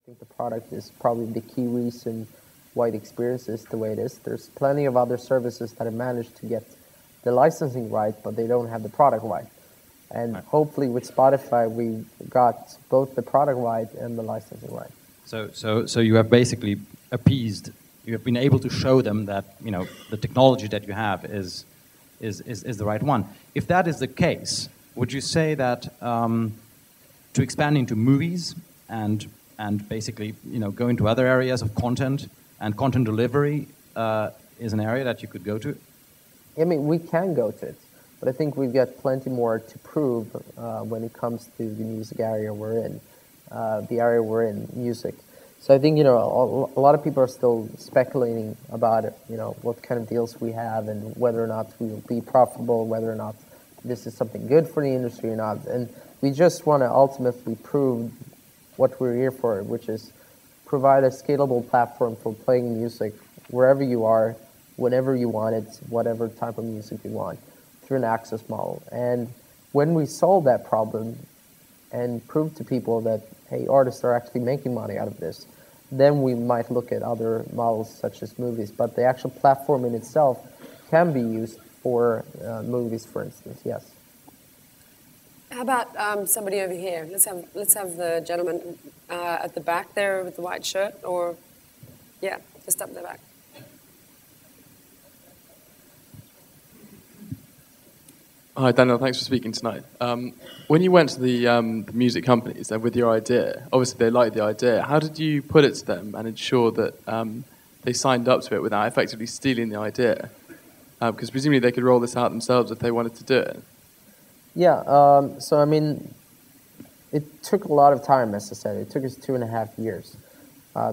I think the product is probably the key reason why the experience is the way it is. There's plenty of other services that have managed to get the licensing right, but they don't have the product right. And hopefully with Spotify, we got both the product right and the licensing right. So you have basically appeased. You have been able to show them that the technology that you have is the right one. If that is the case, would you say that to expand into movies and basically go into other areas of content and content delivery is an area that you could go to? I mean, we can go to it, but I think we've got plenty more to prove when it comes to the music area we're in, the area we're in, music. So I think, a lot of people are still speculating about it, what kind of deals we have and whether or not we will be profitable, whether or not this is something good for the industry or not. And we just want to ultimately prove what we're here for, which is provide a scalable platform for playing music wherever you are, whenever you want it, whatever type of music you want, through an access model. And when we solve that problem and prove to people that, hey, artists are actually making money out of this, then we might look at other models such as movies. But the actual platform in itself can be used for movies, for instance, yes. How about somebody over here? Let's have the gentleman at the back there with the white shirt, or yeah, just up the back. Hi, Daniel. Thanks for speaking tonight. When you went to the music companies with your idea, obviously they liked the idea. How did you put it to them and ensure that they signed up to it without effectively stealing the idea? Because presumably they could roll this out themselves if they wanted to do it. Yeah. So I mean, it took a lot of time, as I said. It took us 2.5 years.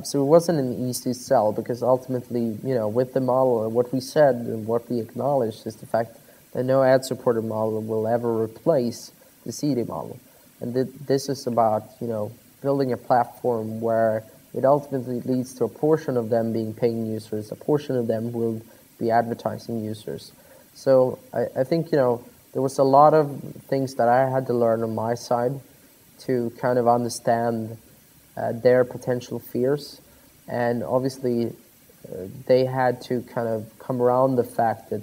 So it wasn't an easy sell because ultimately, with the model, what we said and what we acknowledged is the fact that no ad-supported model will ever replace the CD model. And this is about, building a platform where it ultimately leads to a portion of them being paying users, a portion of them will be advertising users. So I think, there was a lot of things that I had to learn on my side to kind of understand their potential fears. And obviously, they had to kind of come around the fact that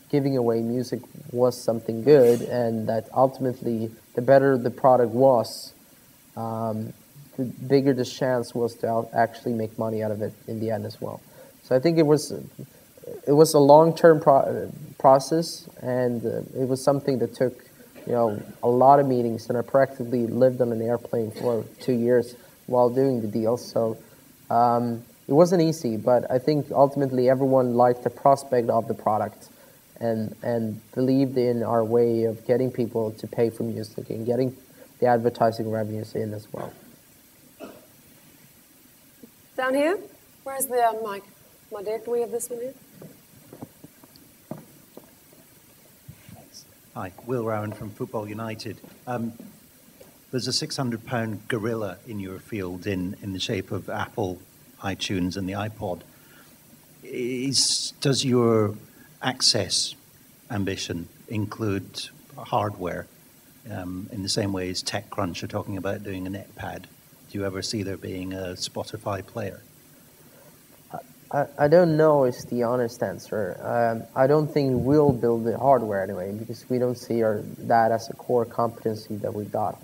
giving away music was something good, and that ultimately, the better the product was, the bigger the chance was to actually make money out of it in the end as well. So I think it was a long-term process, and it was something that took, a lot of meetings, and I practically lived on an airplane for 2 years while doing the deal. So it wasn't easy, but I think ultimately everyone liked the prospect of the product and believed in our way of getting people to pay for music and getting the advertising revenues in as well. Down here? Where's the mic? My dear, can we have this one here? Thanks. Hi, Will Rowan from Football United. There's a £600 gorilla in your field in the shape of Apple, iTunes, and the iPod. Does your access ambition include hardware in the same way as TechCrunch are talking about doing a netpad? Do you ever see there being a Spotify player? I don't know is the honest answer. I don't think we'll build the hardware anyway, because we don't see that as a core competency that we got.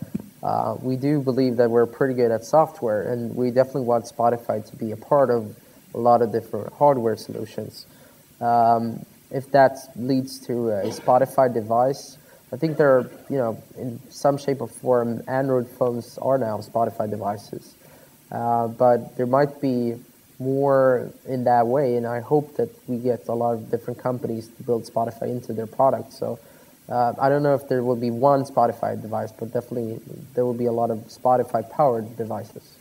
We do believe that we're pretty good at software, and we definitely want Spotify to be a part of a lot of different hardware solutions. If that leads to a Spotify device, I think there are, in some shape or form, Android phones are now Spotify devices. But there might be more in that way, and I hope that we get a lot of different companies to build Spotify into their product. So I don't know if there will be one Spotify device, but definitely there will be a lot of Spotify-powered devices.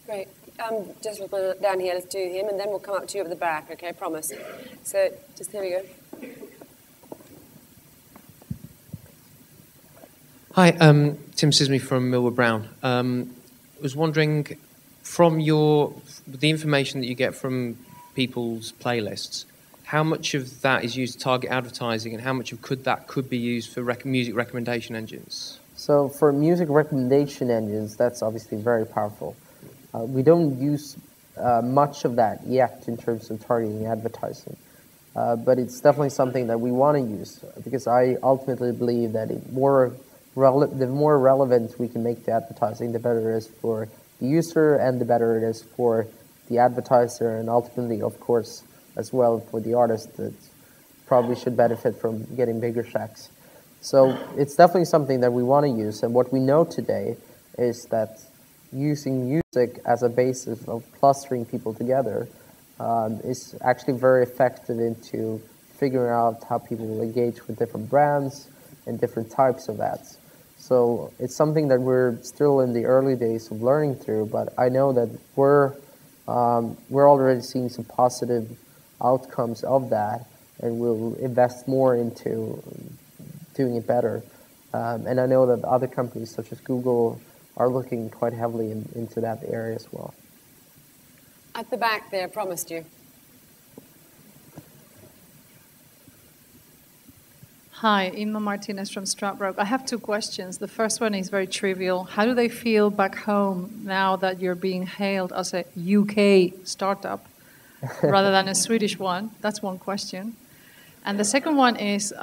Great. Just down here, let's do him, and then we'll come up to you at the back, okay, I promise. So, just here we go. Hi, Tim Sisney from Millward Brown. I was wondering, from the information that you get from people's playlists, how much of that is used to target advertising, and how much of that could be used for music recommendation engines? So for music recommendation engines, that's obviously very powerful. We don't use much of that yet in terms of targeting advertising. But it's definitely something that we want to use because I ultimately believe that the more relevant we can make the advertising, the better it is for the user and the better it is for the advertiser and ultimately, of course, as well for the artist that probably should benefit from getting bigger checks. So it's definitely something that we want to use, and what we know today is that using music as a basis of clustering people together is actually very effective into figuring out how people will engage with different brands and different types of ads. So it's something that we're still in the early days of learning through, but I know that we're already seeing some positive outcomes of that, and we'll invest more into doing it better. And I know that other companies such as Google are looking quite heavily into that area as well. At the back there, promised you. Hi, Inma Martinez from Stratbroke. I have two questions. The first one is very trivial. How do they feel back home now that you're being hailed as a UK startup rather than a Swedish one? That's one question. And the second one is,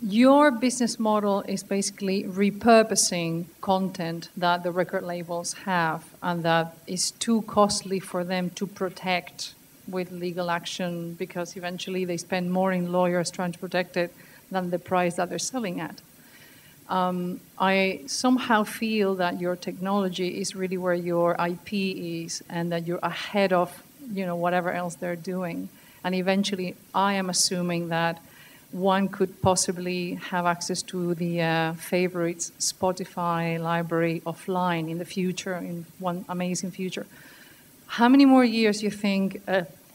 your business model is basically repurposing content that the record labels have and that is too costly for them to protect with legal action because eventually they spend more in lawyers trying to protect it than the price that they're selling at. I somehow feel that your technology is really where your IP is and that you're ahead of whatever else they're doing. And eventually I am assuming that one could possibly have access to the favorites Spotify library offline in the future, in one amazing future. How many more years do you think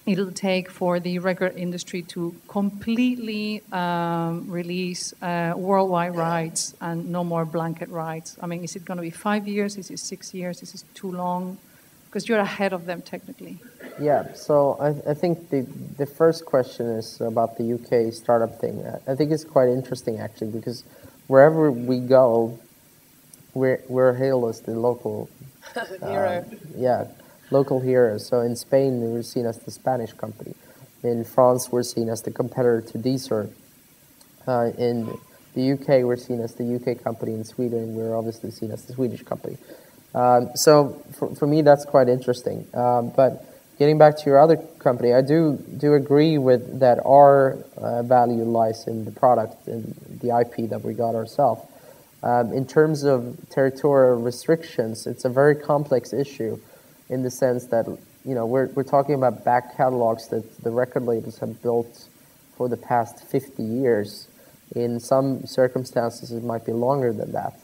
it'll take for the record industry to completely release worldwide rights and no more blanket rights? I mean, is it going to be 5 years? Is it 6 years? Is it too long? Because you're ahead of them technically. Yeah, so I think the first question is about the UK startup thing. I think it's quite interesting actually because wherever we go, we're hailed as the local Hero. Local heroes. So in Spain, we're seen as the Spanish company. In France, we're seen as the competitor to Deezer. In the UK, we're seen as the UK company. In Sweden, we're obviously seen as the Swedish company. So for me, that's quite interesting. But getting back to your other company, I do agree with that our value lies in the product and the IP that we got ourselves. In terms of territorial restrictions, it's a very complex issue in the sense that we're talking about back catalogs that the record labels have built for the past 50 years. In some circumstances, it might be longer than that.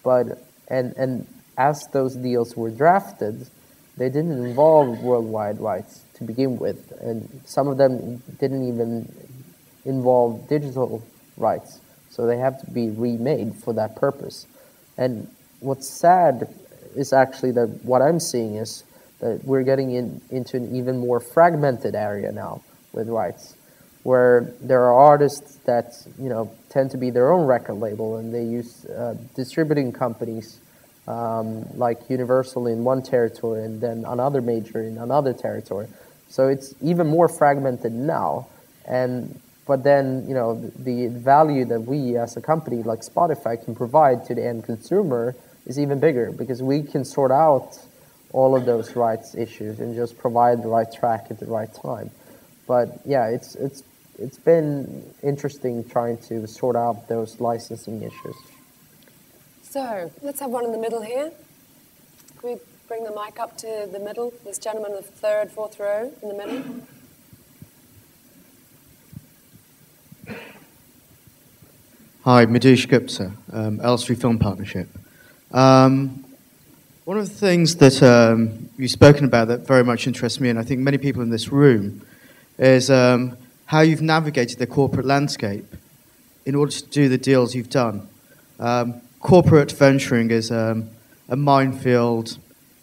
But and as those deals were drafted, they didn't involve worldwide rights to begin with, and some of them didn't even involve digital rights. So they have to be remade for that purpose. And what's sad is actually that what I'm seeing is that we're getting into an even more fragmented area now with rights, where there are artists that tend to be their own record label, and they use distributing companies like Universal in one territory and then another major in another territory. So it's even more fragmented now. But then, the value that we as a company like Spotify can provide to the end consumer is even bigger because we can sort out all of those rights issues and just provide the right track at the right time. But yeah, it's been interesting trying to sort out those licensing issues. So let's have one in the middle here. Can we bring the mic up to the middle? This gentleman in the third, fourth row in the middle. Hi, Madhush Gupta, Elstree Film Partnership. One of the things that you've spoken about that very much interests me, and I think many people in this room, is how you've navigated the corporate landscape in order to do the deals you've done. Corporate venturing is a minefield.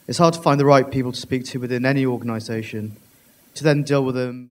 It's hard to find the right people to speak to within any organization to then deal with them.